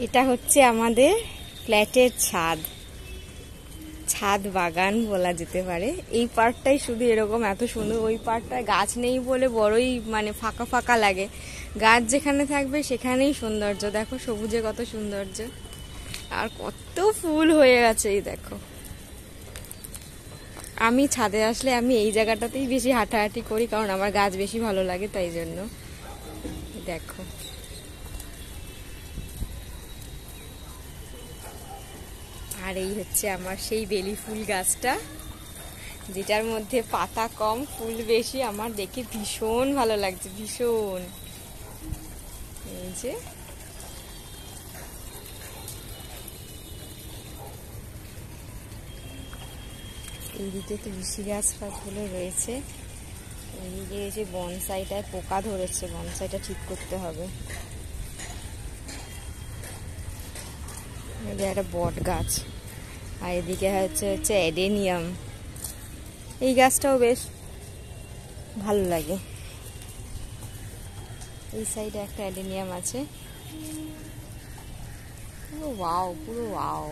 এটা হচ্ছে আমাদের ফ্ল্যাটের ছাদ, ছাদ বাগান বলা যেতে পারে। এই পার্টটাই শুধু এরকম এত সুন্দর, ওই পার্টটায় গাছ নেই বলে বড়ই মানে ফাঁকা ফাঁকা লাগে। গাছ যেখানে থাকবে সেখানেই সৌন্দর্য। দেখো সবুজে কত সৌন্দর্য, আর কত ফুল হয়ে গেছে এই দেখো। আমি ছাদে আসলে আমি এই জায়গাটাতেই বেশি হাঁটাহাঁটি করি, কারণ আমার গাছ বেশি ভালো লাগে, তাই জন্য। দেখো আর এই হচ্ছে আমার সেই বেলি ফুল গাছটা, যেটার মধ্যে পাতা কম ফুল বেশি। আমার দেখে ভীষণ ভালো লাগছে, ভীষণ। এই যে এইদিকে তুলসী গাছ ফাছগুলো রয়েছে। এইদিকে এই যে বনসাইটায় পোকা ধরেছে, বনসাইটা ঠিক করতে হবে। এই যে একটা বট গাছ, আর এদিকে হচ্ছে এডেনিয়াম। এই গাছটাও বেশ ভালো লাগে। এই সাইডে একটা এডেনিয়াম আছে। পুরো ওয়াও, পুরো ওয়াও।